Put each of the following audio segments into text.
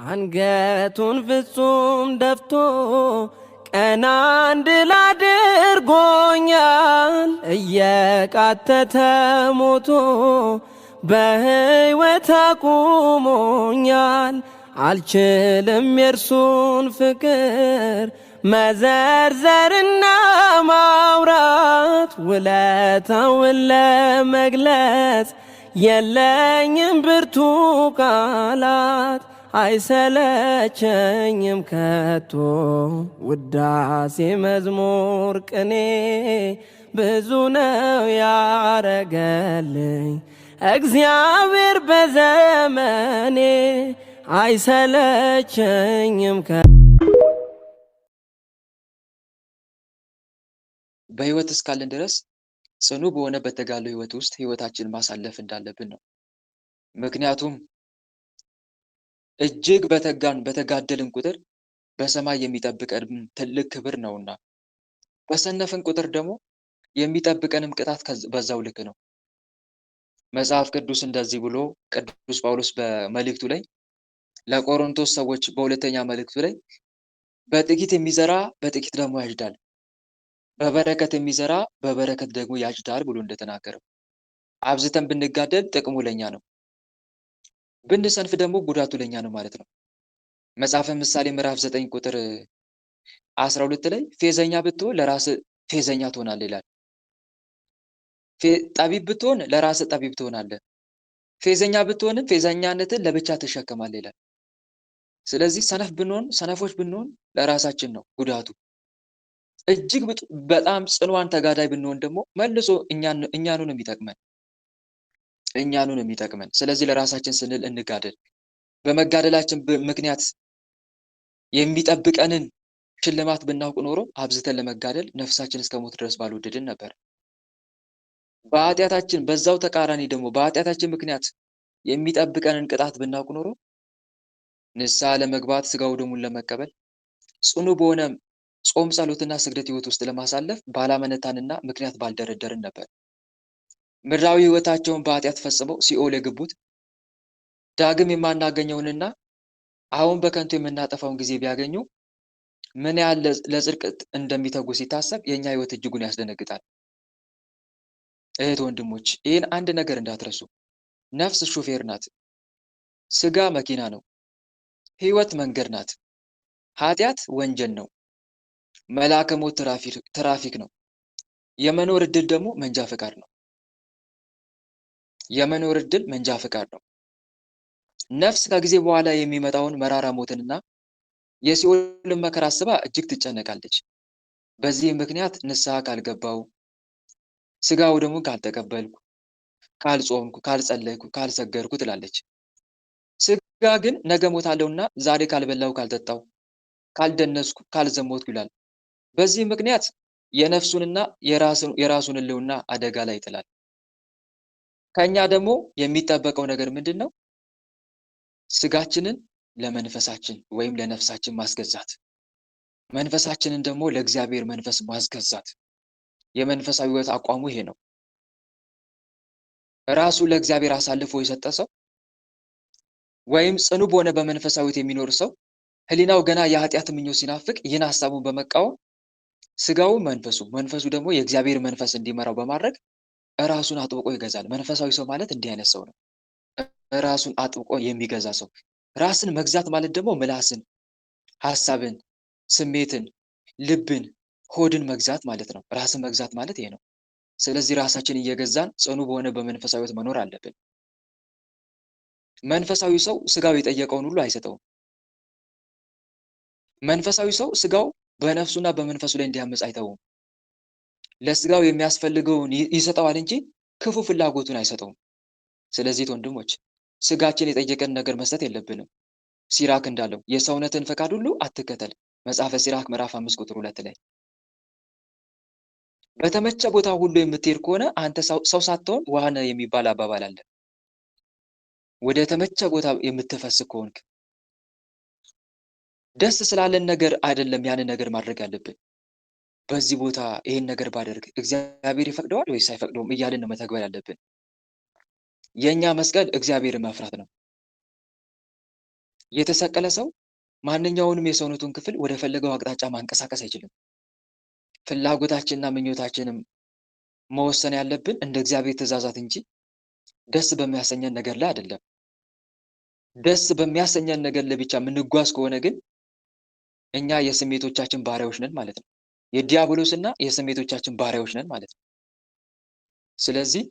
አንገቱን ፍጹም ደፍቶ ቀና እንድል አድርጎኛል። እየቃተተ ሞቶ በሕይወት አቁሞኛል። አልችልም የእርሱን ፍቅር መዘርዘርና ማውራት፣ ውለታውን ለመግለጽ የለኝም ብርቱ ቃላት። አይሰለቸኝም ከቶ ውዳሴ መዝሙር ቅኔ፣ ብዙ ነው ያረገልኝ እግዚአብሔር በዘመኔ። አይሰለቸኝም በህይወት እስካለን ድረስ ጽኑ በሆነ በተጋለው ህይወት ውስጥ ህይወታችንን ማሳለፍ እንዳለብን ነው። ምክንያቱም እጅግ በተጋደልን ቁጥር በሰማይ የሚጠብቀን ትልቅ ክብር ነውና፣ በሰነፍን ቁጥር ደግሞ የሚጠብቀንም ቅጣት በዛው ልክ ነው። መጽሐፍ ቅዱስ እንደዚህ ብሎ ቅዱስ ጳውሎስ በመልእክቱ ላይ ለቆሮንቶስ ሰዎች በሁለተኛ መልእክቱ ላይ በጥቂት የሚዘራ በጥቂት ደግሞ ያጭዳል፣ በበረከት የሚዘራ በበረከት ደግሞ ያጭዳል ብሎ እንደተናገረው አብዝተን ብንጋደል ጥቅሙ ለኛ ነው፣ ብንሰንፍ ደግሞ ጉዳቱ ለኛ ነው ማለት ነው። መጽሐፈ ምሳሌ ምዕራፍ 9 ቁጥር 12 ላይ ፌዘኛ ብትሆን ለራስህ ፌዘኛ ትሆናለህ ይላል። ጠቢብ ብትሆን ለራስህ ጠቢብ ትሆናለህ፣ ፌዘኛ ብትሆንም ፌዘኛነትን ለብቻ ትሸከማለህ ይላል። ስለዚህ ሰነፎች ብንሆን ለራሳችን ነው ጉዳቱ። እጅግ በጣም ጽኗን ተጋዳይ ብንሆን ደግሞ መልሶ እኛኑ ነው የሚጠቅመን። ስለዚህ ለራሳችን ስንል እንጋደል። በመጋደላችን ምክንያት የሚጠብቀንን ሽልማት ብናውቅ ኖሮ አብዝተን ለመጋደል ነፍሳችን እስከ ሞት ድረስ ባልወደድን ነበር። በኃጢአታችን በዛው ተቃራኒ ደግሞ በኃጢአታችን ምክንያት የሚጠብቀንን ቅጣት ብናውቅ ኖሮ ንስሐ ለመግባት ስጋው ደሙን ለመቀበል ጽኑ በሆነ ጾም ጸሎትና ስግደት ህይወት ውስጥ ለማሳለፍ ባላመነታንና ምክንያት ባልደረደርን ነበር። ምድራዊ ህይወታቸውን በኃጢአት ፈጽመው ሲኦል የገቡት ዳግም የማናገኘውንና አሁን በከንቱ የምናጠፋውን ጊዜ ቢያገኙ ምን ያህል ለጽድቅ እንደሚተጉ ሲታሰብ የኛ ህይወት እጅጉን ያስደነግጣል። እህት ወንድሞች፣ ይህን አንድ ነገር እንዳትረሱ። ነፍስ ሹፌር ናት፣ ስጋ መኪና ነው፣ ህይወት መንገድ ናት፣ ኃጢአት ወንጀል ነው፣ መልአከ ሞት ትራፊክ ነው፣ የመኖር እድል ደግሞ መንጃ ፈቃድ ነው። የመኖር እድል መንጃ ፈቃድ ነው። ነፍስ ከጊዜ በኋላ የሚመጣውን መራራ ሞትንና የሲኦልን መከራ አስባ እጅግ ትጨነቃለች። በዚህ ምክንያት ንስሐ ካልገባው፣ ስጋው ደግሞ ካልተቀበልኩ፣ ካልጾምኩ፣ ካልጸለይኩ፣ ካልሰገድኩ ትላለች። ስጋ ግን ነገ ሞታለሁና ዛሬ ካልበላው፣ ካልጠጣው፣ ካልደነስኩ፣ ካልዘሞትኩ ይላል። በዚህ ምክንያት የነፍሱንና የራሱን ህልውና አደጋ ላይ ይጥላል። ከኛ ደግሞ የሚጠበቀው ነገር ምንድን ነው? ስጋችንን ለመንፈሳችን ወይም ለነፍሳችን ማስገዛት፣ መንፈሳችንን ደግሞ ለእግዚአብሔር መንፈስ ማስገዛት። የመንፈሳዊ ህይወት አቋሙ ይሄ ነው። ራሱ ለእግዚአብሔር አሳልፎ የሰጠ ሰው ወይም ጽኑ በሆነ በመንፈሳዊ ህይወት የሚኖር ሰው ህሊናው ገና የኃጢአት ምኞት ሲናፍቅ ይህን ሀሳቡን በመቃወም ስጋው መንፈሱ ደግሞ የእግዚአብሔር መንፈስ እንዲመራው በማድረግ ራሱን አጥብቆ ይገዛል። መንፈሳዊ ሰው ማለት እንዲህ አይነት ሰው ነው። ራሱን አጥብቆ የሚገዛ ሰው። ራስን መግዛት ማለት ደግሞ ምላስን፣ ሀሳብን፣ ስሜትን፣ ልብን፣ ሆድን መግዛት ማለት ነው። ራስን መግዛት ማለት ይሄ ነው። ስለዚህ ራሳችን እየገዛን ጽኑ በሆነ በመንፈሳዊ ህይወት መኖር አለብን። መንፈሳዊ ሰው ስጋው የጠየቀውን ሁሉ አይሰጠውም። መንፈሳዊ ሰው ስጋው በነፍሱና በመንፈሱ ላይ እንዲያመጽ አይተውም። ለስጋው የሚያስፈልገውን ይሰጠዋል እንጂ ክፉ ፍላጎቱን አይሰጠውም። ስለዚህ ወንድሞች ስጋችን የጠየቀን ነገር መስጠት የለብንም። ሲራክ እንዳለው የሰውነትን ፈቃድ ሁሉ አትከተል፣ መጽሐፈ ሲራክ ምዕራፍ 5 ቁጥር 2 ላይ። በተመቸ ቦታ ሁሉ የምትሄድ ከሆነ አንተ ሰው ሳትሆን ውሃ ነህ የሚባል አባባል አለ። ወደ ተመቸ ቦታ የምትፈስ ከሆንክ ደስ ስላለን ነገር አይደለም ያንን ነገር ማድረግ አለብን። በዚህ ቦታ ይሄን ነገር ባደርግ እግዚአብሔር ይፈቅደዋል ወይስ አይፈቅደውም እያልን ነው መተግበር ያለብን። የኛ መስቀል እግዚአብሔርን መፍራት ነው። የተሰቀለ ሰው ማንኛውንም የሰውነቱን ክፍል ወደ ፈለገው አቅጣጫ ማንቀሳቀስ አይችልም። ፍላጎታችንና ምኞታችንም መወሰን ያለብን እንደ እግዚአብሔር ትእዛዛት እንጂ ደስ በሚያሰኘን ነገር ላይ አይደለም። ደስ በሚያሰኘን ነገር ላይ ብቻ የምንጓዝ ከሆነ ግን እኛ የስሜቶቻችን ባሪያዎች ነን ማለት ነው። የዲያብሎስና የስሜቶቻችን ባሪያዎች ነን ማለት ነው። ስለዚህ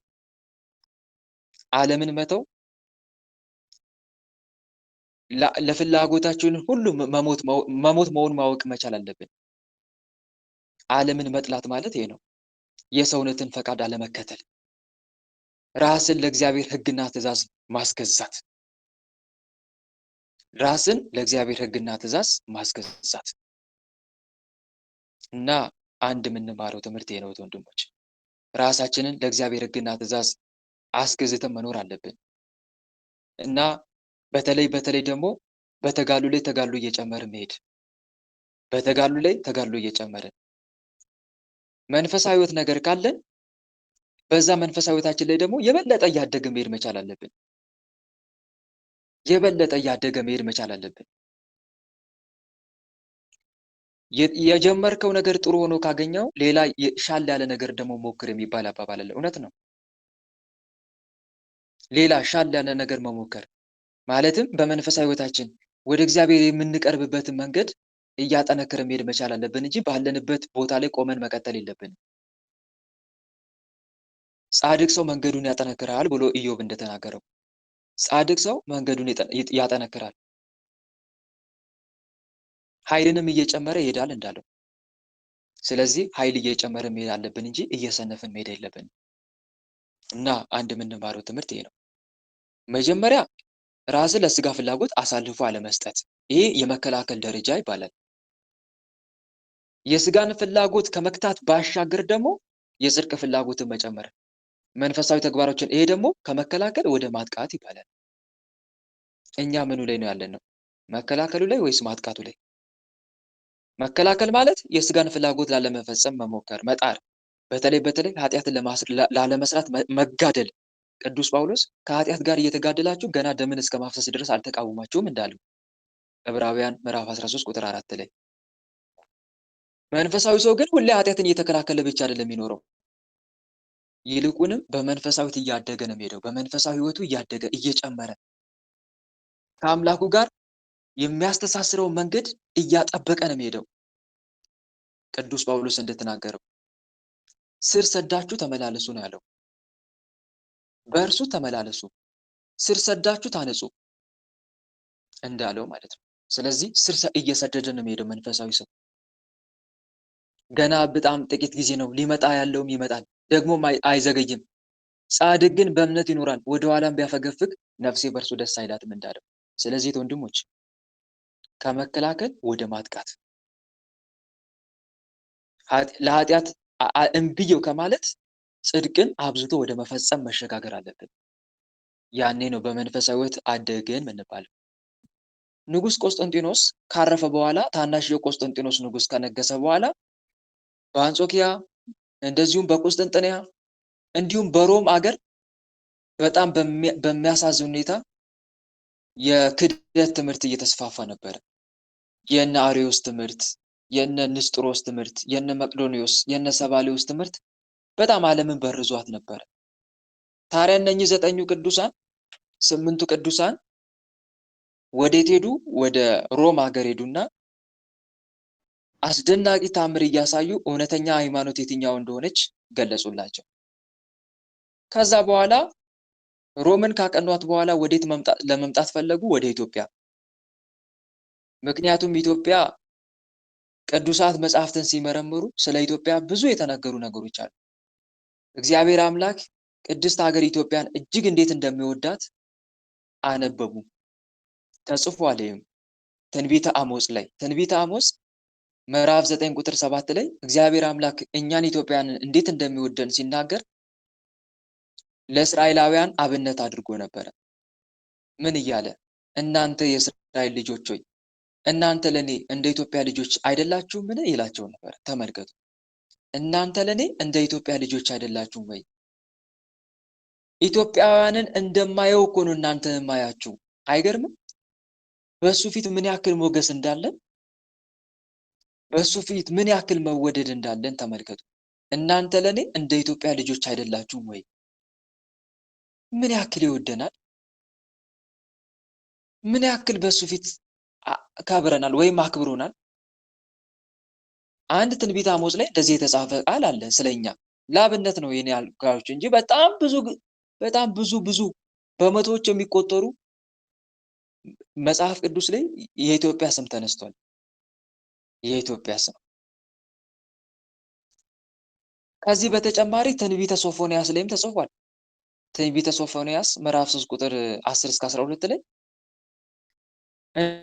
ዓለምን መተው ለፍላጎታችን ሁሉ መሞት መሆን ማወቅ መቻል አለብን። ዓለምን መጥላት ማለት ይሄ ነው። የሰውነትን ፈቃድ አለመከተል፣ ራስን ለእግዚአብሔር ሕግና ትእዛዝ ማስገዛት፣ ራስን ለእግዚአብሔር ሕግና ትእዛዝ ማስገዛት እና አንድ የምንማረው ትምህርት ይሄ ነው ወንድሞች። ራሳችንን ለእግዚአብሔር ሕግና ትእዛዝ አስገዝተን መኖር አለብን እና በተለይ ደግሞ በተጋሉ ላይ ተጋሉ እየጨመርን መሄድ፣ በተጋሉ ላይ ተጋሉ እየጨመርን መንፈሳዊ ሕይወት ነገር ካለን በዛ መንፈሳዊ ሕይወታችን ላይ ደግሞ የበለጠ እያደገ መሄድ መቻል አለብን። የበለጠ እያደገ መሄድ መቻል አለብን። የጀመርከው ነገር ጥሩ ሆኖ ካገኘው ሌላ ሻል ያለ ነገር ደግሞ ሞክር የሚባል አባባል አለ። እውነት ነው። ሌላ ሻል ያለ ነገር መሞከር ማለትም በመንፈሳዊ ሕይወታችን ወደ እግዚአብሔር የምንቀርብበትን መንገድ እያጠነከረ መሄድ መቻል አለብን እንጂ ባለንበት ቦታ ላይ ቆመን መቀጠል የለብንም። ጻድቅ ሰው መንገዱን ያጠነክራል ብሎ ኢዮብ እንደተናገረው ጻድቅ ሰው መንገዱን ያጠነክራል፣ ኃይልንም እየጨመረ ይሄዳል እንዳለው። ስለዚህ ኃይል እየጨመረ መሄድ አለብን እንጂ እየሰነፍን መሄድ የለብንም እና አንድ የምንማረው ትምህርት ይሄ ነው። መጀመሪያ ራስን ለስጋ ፍላጎት አሳልፎ አለመስጠት፣ ይሄ የመከላከል ደረጃ ይባላል። የስጋን ፍላጎት ከመክታት ባሻገር ደግሞ የጽድቅ ፍላጎትን መጨመር፣ መንፈሳዊ ተግባሮችን፣ ይሄ ደግሞ ከመከላከል ወደ ማጥቃት ይባላል። እኛ ምኑ ላይ ነው ያለን ነው? መከላከሉ ላይ ወይስ ማጥቃቱ ላይ? መከላከል ማለት የስጋን ፍላጎት ላለመፈጸም መሞከር፣ መጣር፣ በተለይ ኃጢአትን ላለመስራት መጋደል። ቅዱስ ጳውሎስ ከኃጢአት ጋር እየተጋደላችሁ ገና ደምን እስከ ማፍሰስ ድረስ አልተቃወማችሁም እንዳለው ዕብራውያን ምዕራፍ 13 ቁጥር 4 ላይ። መንፈሳዊ ሰው ግን ሁሌ ኃጢአትን እየተከላከለ ብቻ አይደለም የሚኖረው። ይልቁንም በመንፈሳዊት እያደገ ነው የሚሄደው። በመንፈሳዊ ሕይወቱ እያደገ እየጨመረ ከአምላኩ ጋር የሚያስተሳስረው መንገድ እያጠበቀ ነው የሚሄደው። ቅዱስ ጳውሎስ እንደተናገረው ስር ሰዳችሁ ተመላለሱ ነው ያለው። በእርሱ ተመላለሱ፣ ስር ሰዳችሁ ታነጹ እንዳለው ማለት ነው። ስለዚህ ስር እየሰደደ ነው የሚሄደው መንፈሳዊ ሰው። ገና በጣም ጥቂት ጊዜ ነው፣ ሊመጣ ያለውም ይመጣል፣ ደግሞም አይዘገይም። ጻድቅ ግን በእምነት ይኖራል፣ ወደ ኋላም ቢያፈገፍግ ነፍሴ በእርሱ ደስ አይላትም እንዳለው። ስለዚህ ወንድሞች ከመከላከል ወደ ማጥቃት፣ ለኃጢአት እምብየው ከማለት ጽድቅን አብዝቶ ወደ መፈጸም መሸጋገር አለብን። ያኔ ነው በመንፈሳዊ ሕይወት አደግን የምንባለው። ንጉሥ ቆስጠንጢኖስ ካረፈ በኋላ ታናሽ የቆስጠንጢኖስ ንጉሥ ከነገሰ በኋላ በአንጾኪያ እንደዚሁም በቁስጥንጥንያ እንዲሁም በሮም አገር በጣም በሚያሳዝን ሁኔታ የክህደት ትምህርት እየተስፋፋ ነበረ። የነ አርዮስ ትምህርት፣ የነ ንስጥሮስ ትምህርት፣ የነ መቅዶኒዮስ፣ የነ ሰባሊዮስ ትምህርት በጣም ዓለምን በርዟት ነበረ። ታዲያ እነኚህ 9 ቅዱሳን 8ቱ ቅዱሳን ወዴት ሄዱ? ወደ ሮም ሀገር ሄዱና አስደናቂ ታምር እያሳዩ እውነተኛ ሃይማኖት የትኛው እንደሆነች ገለጹላቸው። ከዛ በኋላ ሮምን ካቀኗት በኋላ ወዴት ለመምጣት ፈለጉ? ወደ ኢትዮጵያ። ምክንያቱም ኢትዮጵያ ቅዱሳት መጻሕፍትን ሲመረምሩ ስለ ኢትዮጵያ ብዙ የተነገሩ ነገሮች አሉ። እግዚአብሔር አምላክ ቅድስት ሀገር ኢትዮጵያን እጅግ እንዴት እንደሚወዳት አነበቡ። ተጽፏል። ይህም ትንቢተ አሞጽ ላይ ትንቢተ አሞጽ ምዕራፍ 9 ቁጥር 7 ላይ እግዚአብሔር አምላክ እኛን ኢትዮጵያንን እንዴት እንደሚወደን ሲናገር ለእስራኤላውያን አብነት አድርጎ ነበረ። ምን እያለ? እናንተ የእስራኤል ልጆች ሆይ እናንተ ለኔ እንደ ኢትዮጵያ ልጆች አይደላችሁምን? ይላቸው ነበር። ተመልከቱ። እናንተ ለኔ እንደ ኢትዮጵያ ልጆች አይደላችሁም ወይ? ኢትዮጵያውያንን እንደማየው እኮ ነው እናንተ የማያችሁ። አይገርምም? በሱ ፊት ምን ያክል ሞገስ እንዳለን፣ በሱ ፊት ምን ያክል መወደድ እንዳለን ተመልከቱ። እናንተ ለኔ እንደ ኢትዮጵያ ልጆች አይደላችሁም ወይ? ምን ያክል ይወደናል? ምን ያክል በሱ ፊት ከብረናል ወይም አክብሮናል? አንድ ትንቢተ አሞጽ ላይ እንደዚህ የተጻፈ ቃል አለ ስለኛ። ለአብነት ነው የኔ ያልኳችሁ እንጂ በጣም ብዙ በመቶዎች የሚቆጠሩ መጽሐፍ ቅዱስ ላይ የኢትዮጵያ ስም ተነስቷል። የኢትዮጵያ ስም። ከዚህ በተጨማሪ ትንቢተ ሶፎንያስ ላይም ተጽፏል። ትንቢተ ሶፎንያስ ምዕራፍ 3 ቁጥር 10 እስከ 12 ላይ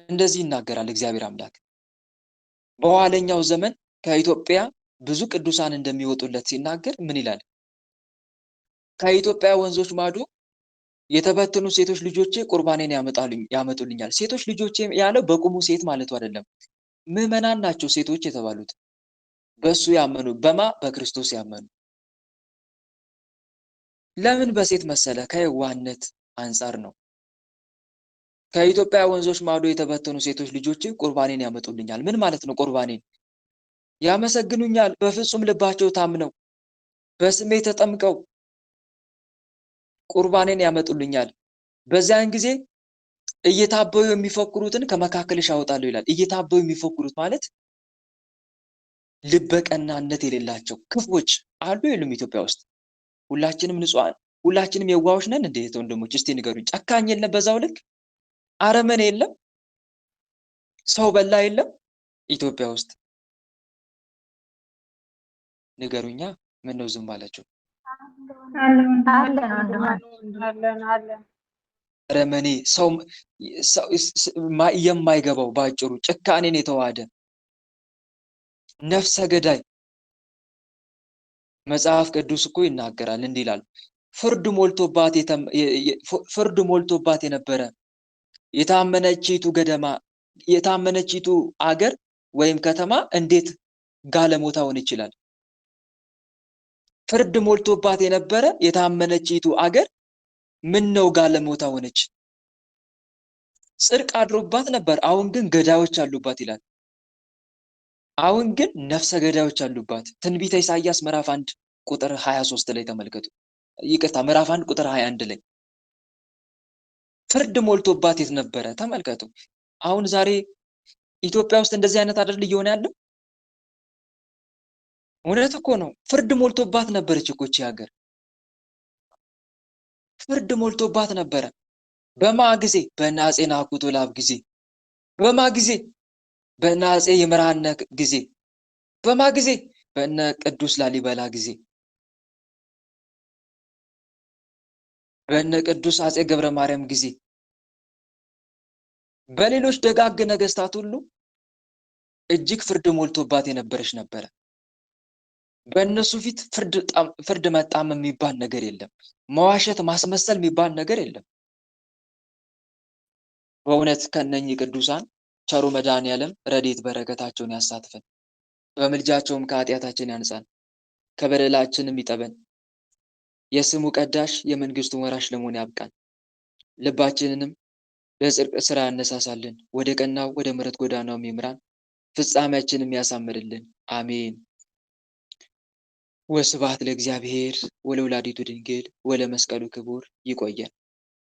እንደዚህ ይናገራል እግዚአብሔር አምላክ። በኋለኛው ዘመን ከኢትዮጵያ ብዙ ቅዱሳን እንደሚወጡለት ሲናገር ምን ይላል? ከኢትዮጵያ ወንዞች ማዶ የተበተኑ ሴቶች ልጆቼ ቁርባኔን ያመጡልኛል። ሴቶች ልጆቼ ያለው በቁሙ ሴት ማለቱ አይደለም። ምዕመናን ናቸው ሴቶች የተባሉት፣ በሱ ያመኑ። በክርስቶስ ያመኑ። ለምን በሴት መሰለ? ከየዋህነት አንጻር ነው። ከኢትዮጵያ ወንዞች ማዶ የተበተኑ ሴቶች ልጆቼ ቁርባኔን ያመጡልኛል። ምን ማለት ነው? ቁርባኔን ያመሰግኑኛል፣ በፍጹም ልባቸው ታምነው በስሜ ተጠምቀው ቁርባኔን ያመጡልኛል። በዚያን ጊዜ እየታበዩ የሚፎክሩትን ከመካከልሽ አወጣለሁ ይላል። እየታበዩ የሚፎክሩት ማለት ልበቀናነት የሌላቸው ክፎች አሉ የሉም? ኢትዮጵያ ውስጥ ሁላችንም ንጹሐን፣ ሁላችንም የዋሆች ነን እንዴ? ወንድሞች እስቲ ንገሩኝ። ጨካኝ የለም? በዛው ልክ አረመኔ የለም? ሰው በላ የለም ኢትዮጵያ ውስጥ? ንገሩኛ። ምን ነው ዝም አላችሁ? አረመኔ ሰው የማይገባው ባጭሩ ጭካኔን የተዋሃደ ነፍሰ ገዳይ። መጽሐፍ ቅዱስ እኮ ይናገራል፣ እንዲህ ይላል፣ ፍርድ ሞልቶባት የነበረ የታመነችይቱ አገር ወይም ከተማ እንዴት ጋለሞታ ሆነ ይችላል? ፍርድ ሞልቶባት የነበረ የታመነችይቱ አገር ምን ነው ጋለሞታ ሆነች? ጽድቅ አድሮባት ነበር፣ አሁን ግን ገዳዮች አሉባት ይላል። አሁን ግን ነፍሰ ገዳዮች አሉባት። ትንቢተ ኢሳይያስ ምዕራፍ 1 ቁጥር 23 ላይ ተመልከቱ። ይቅርታ ምዕራፍ 1 ቁጥር 21 ላይ ፍርድ ሞልቶባት የት ነበረ? ተመልከቱ። አሁን ዛሬ ኢትዮጵያ ውስጥ እንደዚህ አይነት አይደል እየሆነ ያለው? እውነት እኮ ነው። ፍርድ ሞልቶባት ነበረች እኮ ይህች ሀገር፣ ፍርድ ሞልቶባት ነበረ። በማ ጊዜ? በእነ አፄ ናኩቶ ለአብ ጊዜ። በማ ጊዜ? በእነ አፄ ይምርሃነ ጊዜ። በማ ጊዜ? በእነ ቅዱስ ላሊበላ ጊዜ። በእነ ቅዱስ አፄ ገብረ ማርያም ጊዜ። በሌሎች ደጋግ ነገስታት ሁሉ እጅግ ፍርድ ሞልቶባት የነበረች ነበረ። በእነሱ ፊት ፍርድ መጣም የሚባል ነገር የለም። መዋሸት፣ ማስመሰል የሚባል ነገር የለም። በእውነት ከነኚህ ቅዱሳን ቸሩ መድኃኔዓለም ረድኤት በረከታቸውን ያሳትፈን፣ በምልጃቸውም ከኃጢአታችን ያንጻን፣ ከበደላችንም ይጠበን፣ የስሙ ቀዳሽ የመንግስቱ ወራሽ ለመሆን ያብቃን። ልባችንንም ለጽድቅ ስራ ያነሳሳልን፣ ወደ ቀናው ወደ ምሕረት ጎዳናው ይምራን፣ ፍጻሜያችንም ያሳምርልን። አሜን። ወስብሐት ለእግዚአብሔር ወለወላዲቱ ድንግል ወለመስቀሉ ክቡር። ይቆየን።